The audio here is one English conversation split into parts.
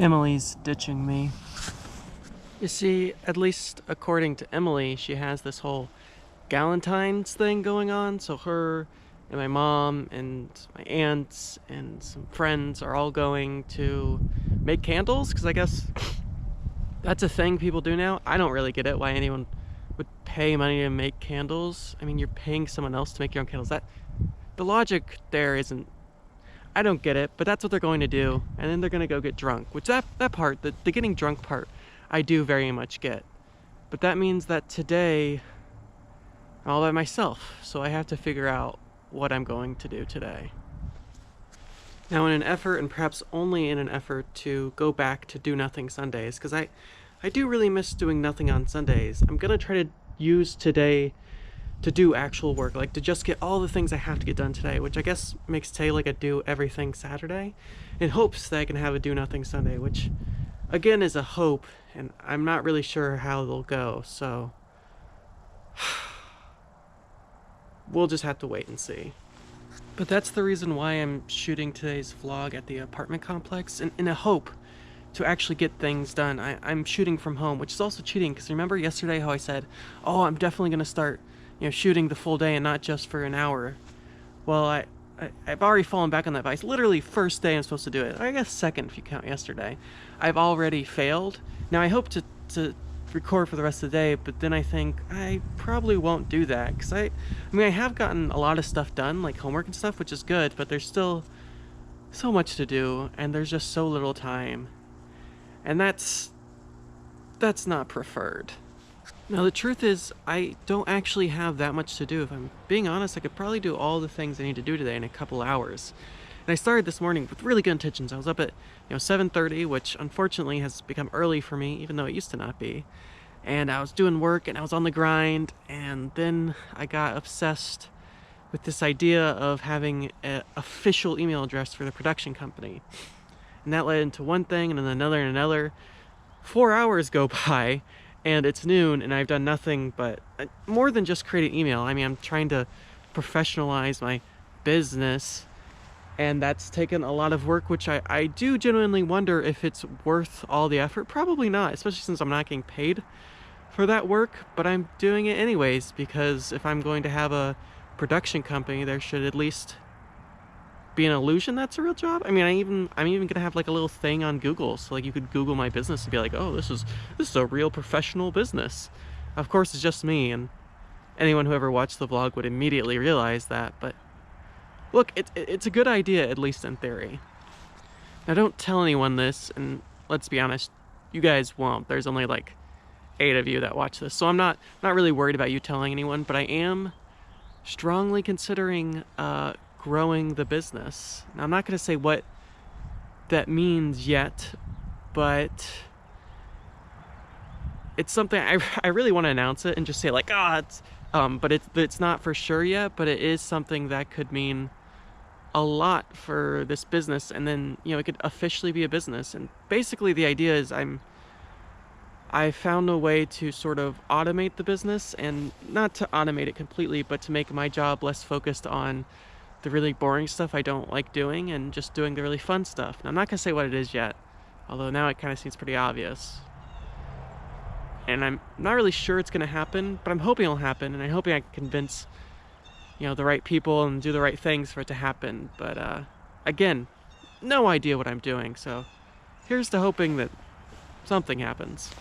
Emily's ditching me. You see, at least according to Emily, she has this whole Galentine's thing going on. So her and my mom and my aunts and some friends are all going to make candles, because I guess that's a thing people do now. I don't really get it, why anyone would pay money to make candles. I mean, you're paying someone else to make your own candles. The logic there isn't, I don't get it, but that's what they're going to do. And then they're going to go get drunk, which that part, the getting drunk part, I do very much get. But that means that today, I'm all by myself, so I have to figure out what I'm going to do today. Now, in an effort, and perhaps only in an effort, to go back to do nothing Sundays, because I do really miss doing nothing on Sundays, I'm gonna try to use today to do actual work, like to just get all the things I have to get done today, which I guess makes today like a do everything Saturday, in hopes that I can have a do nothing Sunday, which again is a hope, and I'm not really sure how they'll go, so we'll just have to wait and see. But that's the reason why I'm shooting today's vlog at the apartment complex, in a hope to actually get things done. I'm shooting from home, which is also cheating, because remember yesterday how I said, oh, I'm definitely going to start shooting the full day and not just for an hour. Well, I've already fallen back on that advice. Literally first day I'm supposed to do it. I guess second if you count yesterday. I've already failed. Now I hope to record for the rest of the day, but then I think I probably won't do that, because I mean I have gotten a lot of stuff done, like homework and stuff, which is good, but there's still so much to do and there's just so little time, and that's not preferred. Now the truth is, I don't actually have that much to do. If I'm being honest, I could probably do all the things I need to do today in a couple hours. And I started this morning with really good intentions. I was up at 7:30, which unfortunately has become early for me, even though it used to not be. And I was doing work and I was on the grind, and then I got obsessed with this idea of having an official email address for the production company. And that led into one thing and then another and another. 4 hours go by and it's noon and I've done nothing but more than just create an email. I mean, I'm trying to professionalize my business, and that's taken a lot of work, which I do genuinely wonder if it's worth all the effort. Probably not, especially since I'm not getting paid for that work, but I'm doing it anyways, because if I'm going to have a production company, there should at least be an illusion that's a real job. I mean, I'm even gonna have like a little thing on Google, so like you could Google my business and be like, oh, this is a real professional business. Of course it's just me, and anyone who ever watched the vlog would immediately realize that, but look, it's a good idea, at least in theory. Now don't tell anyone this, and let's be honest, you guys won't. There's only like 8 of you that watch this, so I'm not really worried about you telling anyone, but I am strongly considering growing the business. Now, I'm not going to say what that means yet, but it's something I really want to announce it and just say like, but it's not for sure yet, but it is something that could mean a lot for this business, and then it could officially be a business. And basically the idea is I found a way to sort of automate the business, and not to automate it completely, but to make my job less focused on the really boring stuff I don't like doing and just doing the really fun stuff. And I'm not gonna say what it is yet, although now it kind of seems pretty obvious. And I'm not really sure it's gonna happen, but I'm hoping it'll happen, and I'm hoping I can convince the right people and do the right things for it to happen. But again, no idea what I'm doing, so here's to hoping that something happens.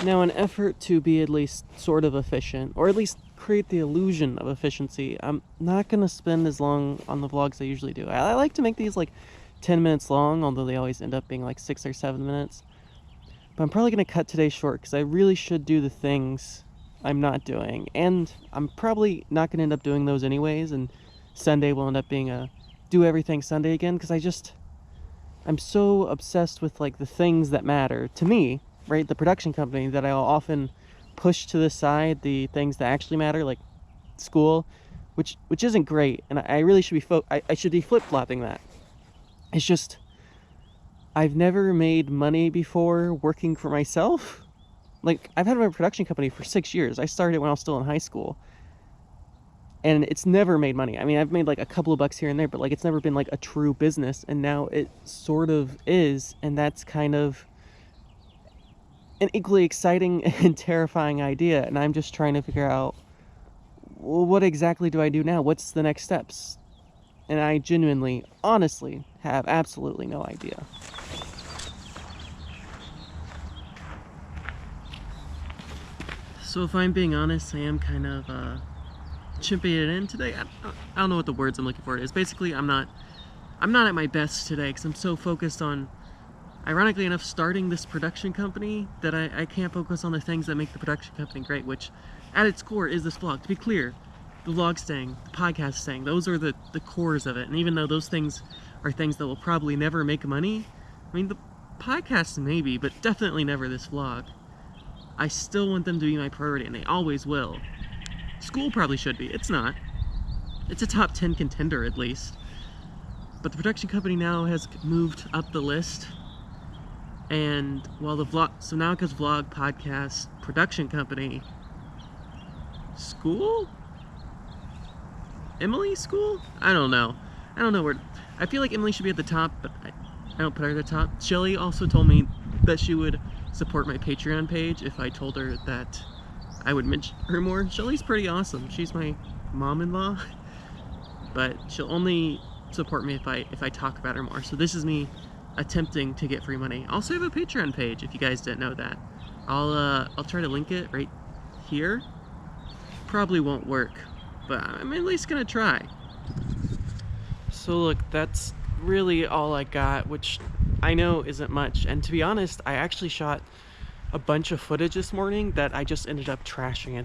Now, in an effort to be at least sort of efficient, or at least create the illusion of efficiency, I'm not going to spend as long on the vlogs as I usually do. I like to make these like 10 minutes long, although they always end up being like 6 or 7 minutes. But I'm probably going to cut today short, because I really should do the things I'm not doing. And I'm probably not going to end up doing those anyways, and Sunday will end up being a do everything Sunday again, because I'm so obsessed with like the things that matter to me, right, the production company, that I'll often push to the side the things that actually matter, like school, which isn't great, and I really should be I should be flip-flopping that. It's just I've never made money before working for myself. Like, I've had my production company for 6 years. I started when I was still in high school, and it's never made money. I mean, I've made like a couple of bucks here and there, but like it's never been like a true business, and now it sort of is, and that's kind of an equally exciting and terrifying idea. And I'm just trying to figure out, well, what exactly do I do now? What's the next steps? And I genuinely, honestly, have absolutely no idea. So if I'm being honest, I am kind of chimping it in today. I don't know what the words I'm looking for is. Basically, I'm not at my best today because I'm so focused on, ironically enough, starting this production company that I can't focus on the things that make the production company great, which at its core is this vlog. To be clear, the vlog staying, the podcast staying, those are the cores of it. And even though those things are things that will probably never make money, I mean, the podcast maybe, but definitely never this vlog. I still want them to be my priority, and they always will. School probably should be. It's not. It's a top 10 contender at least. But the production company now has moved up the list. And while the vlog, so now it goes vlog, podcast, production company, school? Emily school? I don't know. I don't know where. I feel like Emily should be at the top, but I don't put her at the top. Shelly also told me that she would support my Patreon page if I told her that I would mention her more. Shelly's pretty awesome. She's my mom-in-law, but she'll only support me if I talk about her more. So this is me attempting to get free money. I also have a Patreon page if you guys didn't know that. I'll try to link it right here. Probably won't work, but I'm at least gonna try. So look, that's really all I got, which I know isn't much. And to be honest, I actually shot a bunch of footage this morning that I just ended up trashing.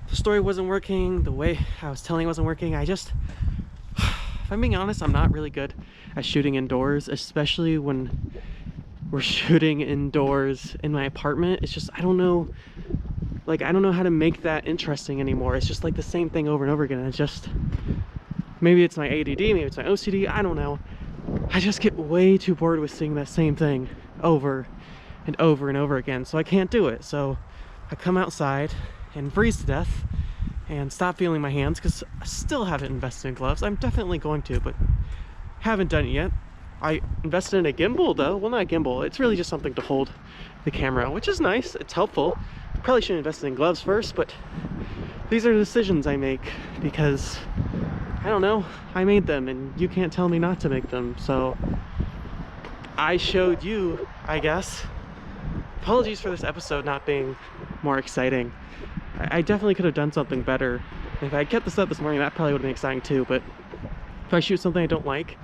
The story wasn't working, the way I was telling it wasn't working. If I'm being honest, I'm not really good at shooting indoors, especially when we're shooting indoors in my apartment. It's just, I don't know how to make that interesting anymore. It's just like the same thing over and over again. It's just, maybe it's my ADD, maybe it's my OCD, I don't know. I just get way too bored with seeing that same thing over and over and over again, so I can't do it. So I come outside and freeze to death and stop feeling my hands, because I still haven't invested in gloves. I'm definitely going to, but haven't done it yet. I invested in a gimbal though. Well, not a gimbal, it's really just something to hold the camera, which is nice, it's helpful. Probably should have invested in gloves first, but these are the decisions I make because, I don't know, I made them and you can't tell me not to make them. So I showed you, I guess. Apologies for this episode not being more exciting. I definitely could have done something better. If I kept this up this morning, that probably would have been exciting too, but if I shoot something I don't like,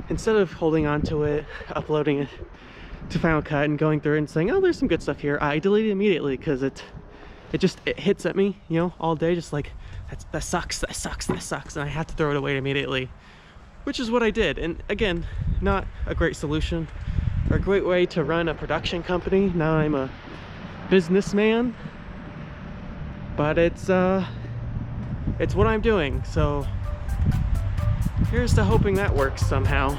instead of holding on to it, uploading it to Final Cut and going through it and saying, oh, there's some good stuff here, I delete it immediately because it hits at me, you know, all day, just like, that sucks, and I have to throw it away immediately, which is what I did. And again, not a great solution or a great way to run a production company. Now I'm a businessman, but it's what I'm doing, so here's to hoping that works somehow.